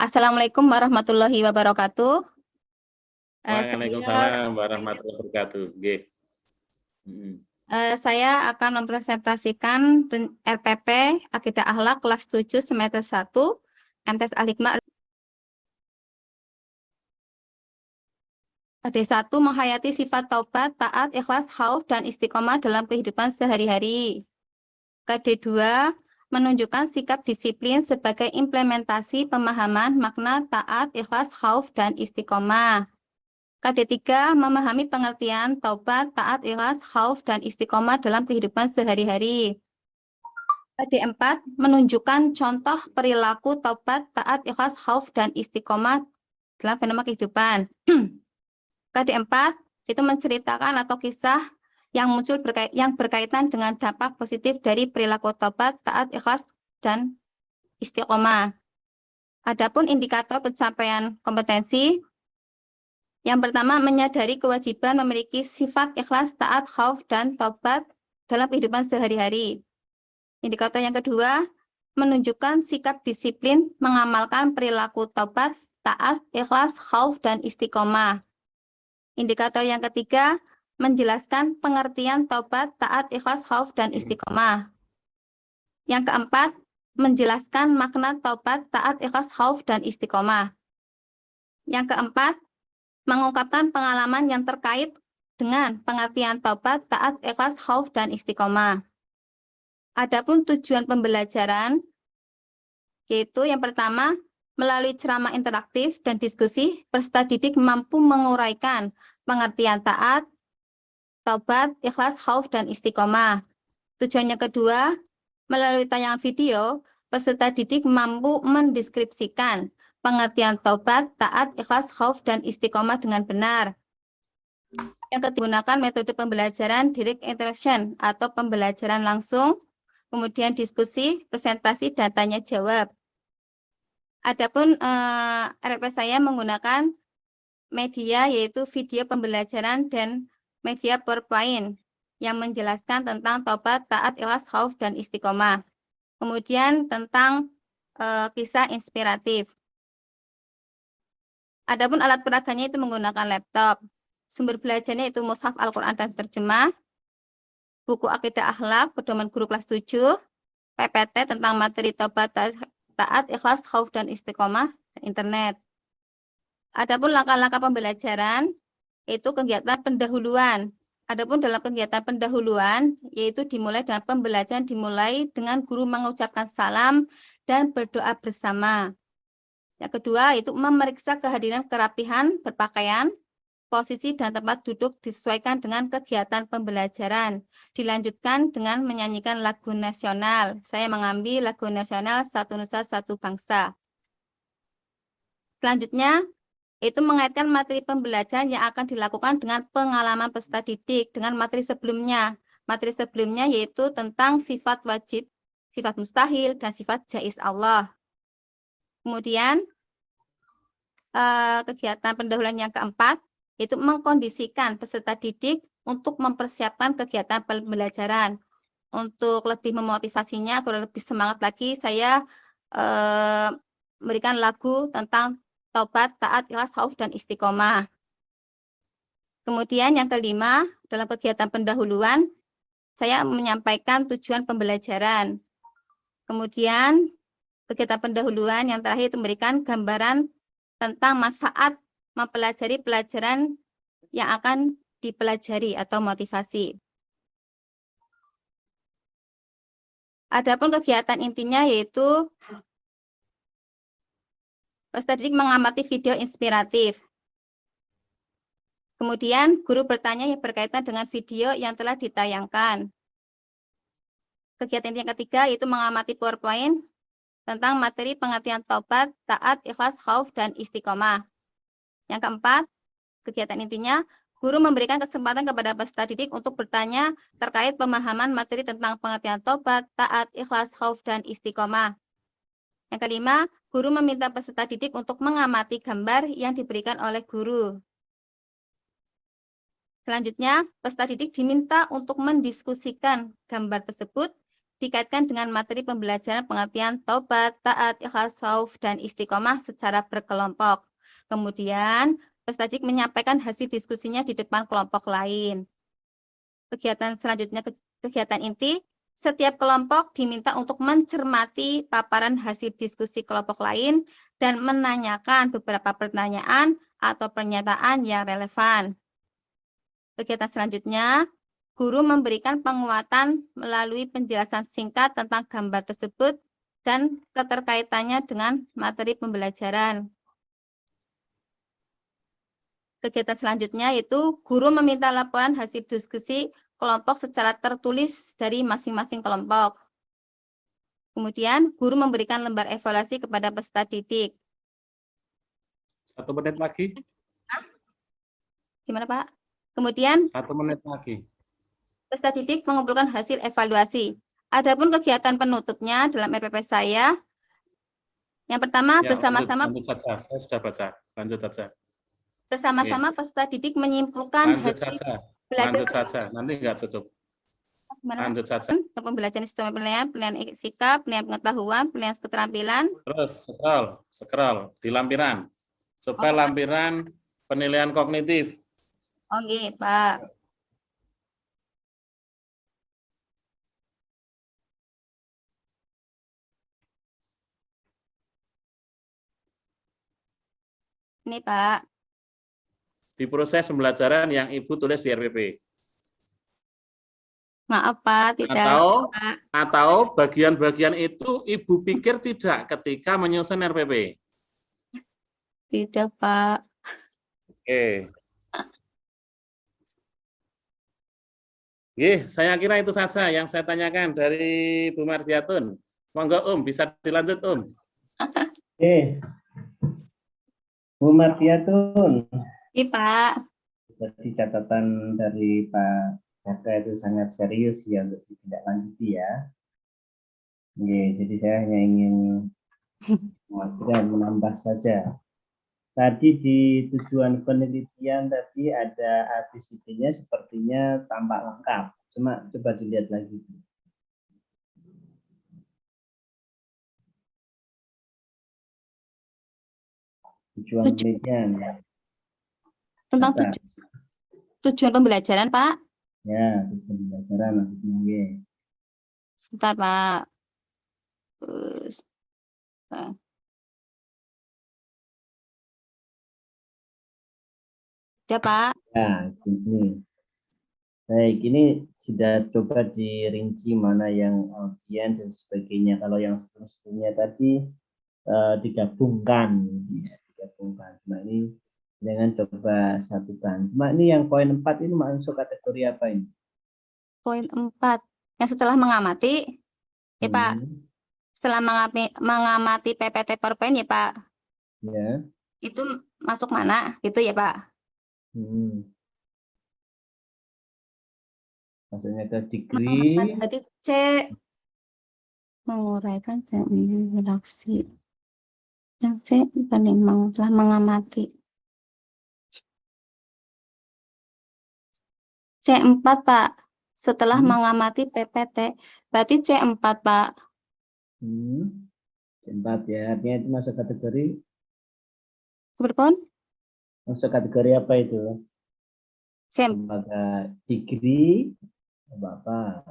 Assalamualaikum warahmatullahi wabarakatuh. Waalaikumsalam warahmatullahi wabarakatuh. Saya akan mempresentasikan RPP Akidah Akhlak kelas 7 semester 1 MTs Al-Hikmah. D1 menghayati sifat taubat, taat, ikhlas, khauf, dan istiqomah dalam kehidupan sehari-hari. KD2 menunjukkan sikap disiplin sebagai implementasi pemahaman makna taat, ikhlas, khauf, dan istiqomah. KD3 memahami pengertian taubat, taat, ikhlas, khauf, dan istiqomah dalam kehidupan sehari-hari. KD4 menunjukkan contoh perilaku taubat, taat, ikhlas, khauf, dan istiqomah dalam fenomena kehidupan. KD4 itu menceritakan atau kisah yang muncul yang berkaitan dengan dampak positif dari perilaku taubat, taat, ikhlas, dan istiqomah. Adapun indikator pencapaian kompetensi, yang pertama menyadari kewajiban memiliki sifat ikhlas, taat, khauf, dan taubat dalam kehidupan sehari-hari. Indikator yang kedua menunjukkan sikap disiplin mengamalkan perilaku taubat, taat, ikhlas, khauf, dan istiqomah. Indikator yang ketiga menjelaskan pengertian taubat, taat, ikhlas, khauf, dan istiqomah. Yang keempat, menjelaskan makna taubat, taat, ikhlas, khauf, dan istiqomah. Yang keempat, mengungkapkan pengalaman yang terkait dengan pengertian taubat, taat, ikhlas, khauf, dan istiqomah. Adapun tujuan pembelajaran, yaitu yang pertama, melalui ceramah interaktif dan diskusi, peserta didik mampu menguraikan pengertian taat, taubat, ikhlas, khauf, dan istiqomah. Tujuannya kedua, melalui tayangan video, peserta didik mampu mendeskripsikan pengertian taubat, taat, ikhlas, khauf, dan istiqomah dengan benar. Yang ketiga, gunakan metode pembelajaran direct interaction atau pembelajaran langsung, kemudian diskusi, presentasi, dan tanya jawab. Adapun RP saya menggunakan media yaitu video pembelajaran dan media PowerPoint yang menjelaskan tentang taubat, taat, ikhlas, khauf, dan istiqomah. Kemudian tentang kisah inspiratif. Adapun alat peraganya itu menggunakan laptop. Sumber belajarnya itu mushaf Al-Quran dan terjemah, buku Akidah Akhlak, pedoman guru kelas 7, PPT tentang materi taubat, taat, ikhlas, khauf, dan istiqomah, internet. Adapun langkah-langkah pembelajaran, itu kegiatan pendahuluan. Adapun dalam kegiatan pendahuluan, yaitu dimulai dengan pembelajaran dimulai dengan guru mengucapkan salam dan berdoa bersama. Yang kedua, itu memeriksa kehadiran kerapihan berpakaian, posisi dan tempat duduk disesuaikan dengan kegiatan pembelajaran. Dilanjutkan dengan menyanyikan lagu nasional. Saya mengambil lagu nasional Satu Nusa Satu Bangsa. Selanjutnya, itu mengaitkan materi pembelajaran yang akan dilakukan dengan pengalaman peserta didik dengan materi sebelumnya. Materi sebelumnya yaitu tentang sifat wajib, sifat mustahil, dan sifat jaiz Allah. Kemudian, kegiatan pendahuluan yang keempat, itu mengkondisikan peserta didik untuk mempersiapkan kegiatan pembelajaran. Untuk lebih memotivasinya, agar lebih semangat lagi, saya memberikan lagu tentang taubat, taat, ikhlas, khauf, dan istiqomah. Kemudian yang kelima, dalam kegiatan pendahuluan, saya menyampaikan tujuan pembelajaran. Kemudian, kegiatan pendahuluan yang terakhir itu memberikan gambaran tentang manfaat mempelajari pelajaran yang akan dipelajari atau motivasi. Adapun kegiatan intinya yaitu peserta didik mengamati video inspiratif. Kemudian guru bertanya yang berkaitan dengan video yang telah ditayangkan. Kegiatan yang ketiga yaitu mengamati PowerPoint tentang materi pengertian taubat, taat, ikhlas, khauf, dan istiqomah. Yang keempat, kegiatan intinya, guru memberikan kesempatan kepada peserta didik untuk bertanya terkait pemahaman materi tentang pengertian taubat, taat, ikhlas, khauf, dan istiqomah. Yang kelima, guru meminta peserta didik untuk mengamati gambar yang diberikan oleh guru. Selanjutnya, peserta didik diminta untuk mendiskusikan gambar tersebut dikaitkan dengan materi pembelajaran pengertian taubat, taat, ikhlas, khauf, dan istiqomah secara berkelompok. Kemudian, peserta didik menyampaikan hasil diskusinya di depan kelompok lain. Kegiatan selanjutnya, kegiatan inti, setiap kelompok diminta untuk mencermati paparan hasil diskusi kelompok lain dan menanyakan beberapa pertanyaan atau pernyataan yang relevan. Kegiatan selanjutnya, guru memberikan penguatan melalui penjelasan singkat tentang gambar tersebut dan keterkaitannya dengan materi pembelajaran. Kegiatan selanjutnya yaitu guru meminta laporan hasil diskusi kelompok secara tertulis dari masing-masing kelompok. Kemudian, guru memberikan lembar evaluasi kepada peserta didik. 1 menit lagi. Gimana, Pak? Kemudian, 1 menit lagi. peserta didik mengumpulkan hasil evaluasi. Adapun kegiatan penutupnya dalam RPP saya, yang pertama Ya, bersama-sama lanjut saja. Saya sudah baca. Lanjut saja. Bersama-sama peserta didik menyimpulkan Lanjut hasil saja. belajar Lanjut saja. Nanti nggak tutup. gimana, Pak? Lanjut saja. Untuk pembelajaran sistem penilaian, penilaian sikap, penilaian pengetahuan, penilaian keterampilan. Terus scroll di lampiran. Supaya lampiran penilaian kognitif. Oke, Pak. Ini, Pak. Di proses pembelajaran yang Ibu tulis di RPP. Maaf, Pak, tidak. Atau bagian-bagian itu Ibu pikir tidak ketika menyusun RPP? Tidak, Pak. Oke. Saya kira itu saja yang saya tanyakan dari Bu Mardiatun. Monggo bisa dilanjut Oke. Bu Mardiatun. Iya, Pak. Jadi catatan dari Pak Jaka itu sangat serius ya untuk ditindaklanjuti ya. Jadi saya hanya ingin menambah saja. Tadi di tujuan penelitian tadi ada ABCD-nya sepertinya tampak lengkap. Cuma coba dilihat lagi. Tujuan penelitian ya. Tentang tujuan pembelajaran, Pak. Ya, tujuan pembelajaran maksudnya. Sebentar, Pak. Ya, Pak. Ya, ini. Baik, ini sudah coba dirinci mana yang audiens dan sebagainya. Kalau yang sebelumnya tadi digabungkan, ya, digabungkan. Cuma ini dengan coba satukan. Cuma ini yang poin 4 ini masuk kategori apa ini? Poin 4 yang setelah mengamati, ya Pak. Setelah mengamati PPT PowerPoint ya Pak. Ya. Itu masuk mana? Gitu ya Pak. Maksudnya ke degree. Berarti C menguraikan reaksi. Yang C paling telah mengamati. C4 Pak. Setelah mengamati PPT. Berarti C4 Pak. C4 ya. Artinya itu masuk kategori. Berpon? Masuk kategori apa itu? Lembaga degree apa?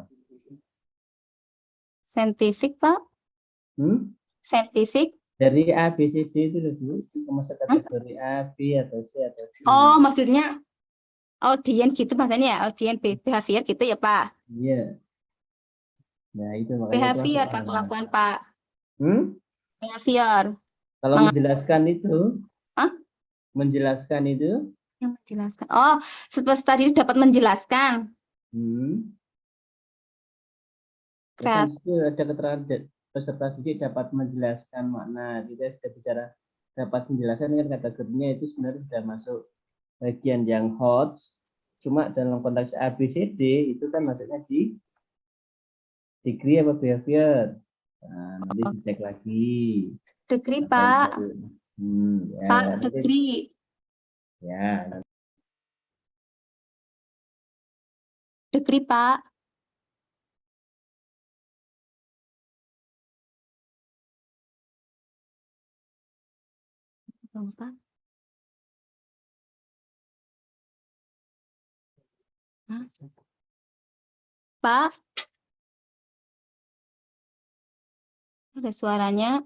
Saintifik Pak? Saintifik? Dari A, B, C, D itu dulu masuk kategori A, B atau C atau D. Oh, maksudnya audien gitu maksudnya ya, audien behavior gitu ya Pak? Iya. Nah itu makanya behavior Pak, kelakuan Pak. Behavior. Kalau menjelaskan itu, menjelaskan itu? Yang menjelaskan. Oh, seperti tadi dapat menjelaskan. Itu ada keterangan peserta didik dapat menjelaskan makna. Kita sudah bicara dapat menjelaskan kan kategorinya itu sebenarnya sudah masuk bagian yang hot. Cuma dalam konteks ABCD itu kan maksudnya di degree apa behavior. Nah, nanti dicek lagi. Degree Pak. Ya, Pak, degree. Ya. Degree Pak. 4. Hah? Pak, ada suaranya.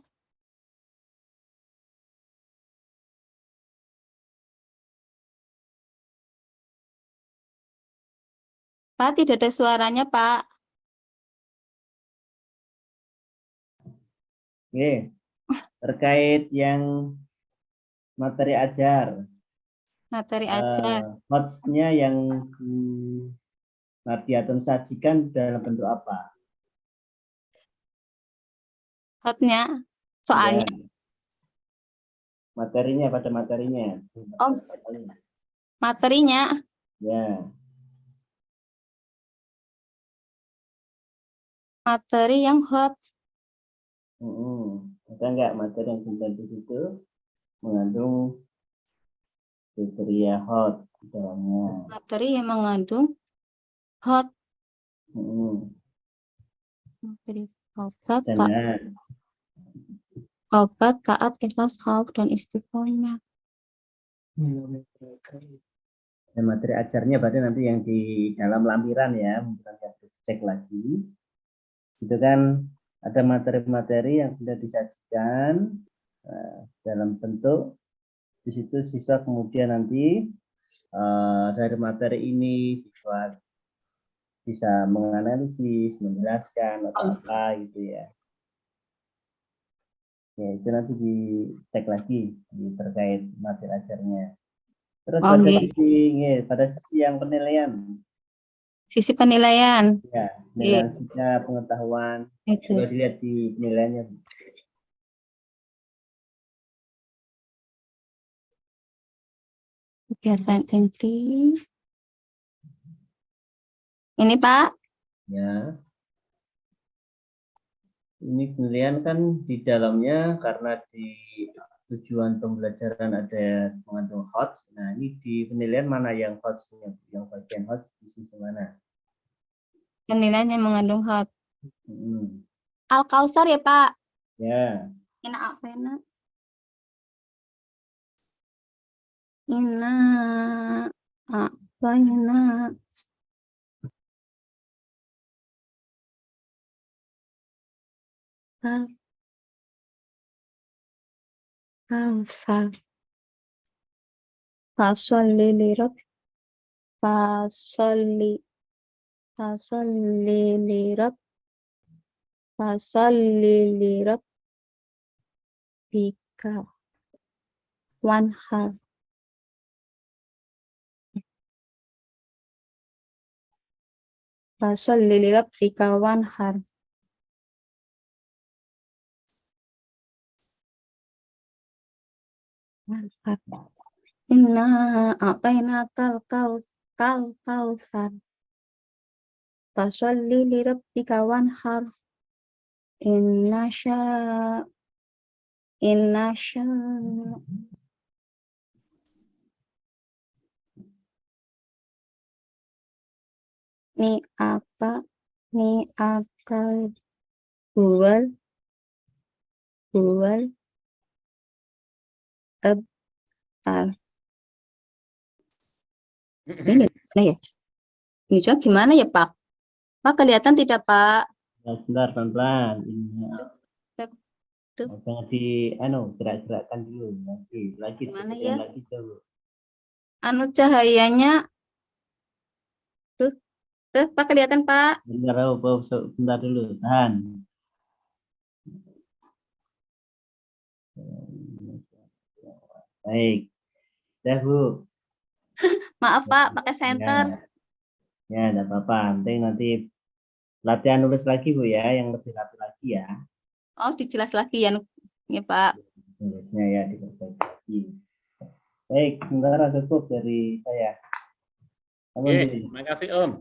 Pak, tidak ada suaranya, Pak. Oke, terkait yang materi ajar, Materi ajar. hotsnya yang Mardiatun sajikan dalam bentuk apa? Hotnya, soalnya. Ya, materinya pada materinya. Oh, materinya. Ya, Materi yang hot. ada nggak materi yang di situ mengandung kriteria hot di dalamnya? Materi yang mengandung hot. Materi obat, Dan obat, taat, ikhlas, khauf, dan istiqomah. dan materi ajarnya berarti nanti yang di dalam lampiran ya, mungkin harus cek lagi. Itu kan ada materi-materi yang sudah disajikan dalam bentuk di situ siswa kemudian nanti dari materi ini siswa bisa menganalisis, menjelaskan atau apa gitu ya. Ya itu nanti dicek lagi terkait materi ajarnya. Terus pada sisi yang penilaian. Sisi penilaian. Ya, penilaian sikap, pengetahuan. Coba dilihat di penilaiannya. Kegiatan inti. Ini, Pak. Ya. Ini penilaian kan di dalamnya karena di tujuan pembelajaran ada mengandung HOTS. Nah, ini di penilaian mana yang HOTS, yang bagian HOTS di sisi mana? Penilaian yang mengandung hot. Al-Kausar ya, Pak? Ya. Ini apa enak? Ini apa enak? Al-Kausar. Fasolli lirab. Fasolli lirab. Fasolli lirab. Bika. Wanhar. Fasolli lirab. Bika wanhar. Inna a'tainakal kausar. Fasolli lirabbika wanhar. Inna ni akal huwal abtar. Ini gimana ya? Ini juga gimana ya, Pak? Pak, kelihatan tidak, Pak? Sebentar, pelan-pelan. Jangan gerak-gerakkan dulu. Lagi gimana ya? Lagi dulu. Anu cahayanya tuh, Pak, kelihatan, Pak? Bentar dulu, tahan. Baik. Dah, Bu. Maaf, Pak, pakai senter. Ya, enggak apa-apa. Nanti latihan nulis lagi, Bu ya, yang lebih rapi lagi ya. Oh, dijelas lagi ya, Pak. Nulisnya ya diperbaiki lagi. Baik, sementara cukup dari saya. Oke, terima kasih Om.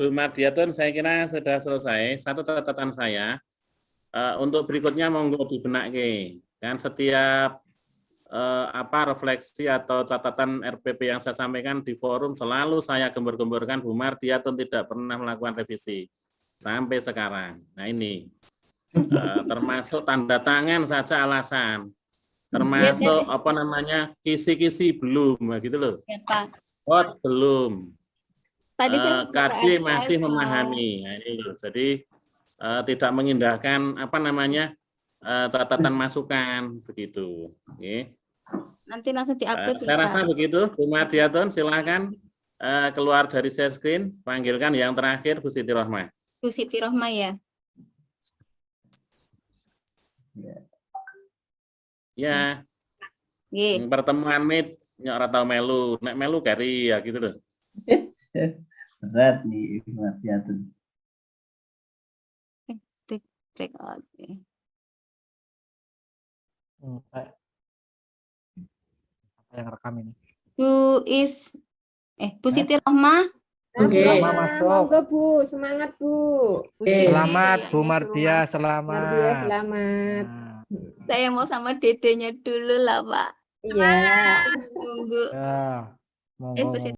Bu Mardiatun, saya kira sudah selesai. Satu catatan saya, untuk berikutnya monggo dibenake. Kan setiap refleksi atau catatan RPP yang saya sampaikan di forum selalu saya gembur-gemburkan Bu Mardiatun tidak pernah melakukan revisi sampai sekarang. Nah ini termasuk tanda tangan saja alasan. termasuk apa namanya kisi-kisi belum, gitu loh. Ya, Pak. Hot belum. Tadi saya sudah KD ke masih SKS, Pak. memahami. Nah, ini loh. Jadi tidak mengindahkan apa namanya catatan masukan begitu. Oke. Nanti langsung diupload Saya ya, rasa Pak. begitu, Bu Mardiatun, silakan keluar dari share screen, panggilkan yang terakhir Bu Siti Rohmah. Bu Siti Rohmah ya. Ya, Nggih. pertemuan meet nyok ora tau melu, nek melu kari ya gitu loh. Berat nih Mardiatun. Breakout. Apa yang rekam ini? Bu Siti Rohmah. Oke. Selamat masuk. Monggo Bu, semangat Bu. Selamat Bu Mardia, selamat. Mardia, selamat. Nah, Saya mau sama dedenya dulu lah, Pak. Iya. Tunggu. ya, Bu monggo. Siti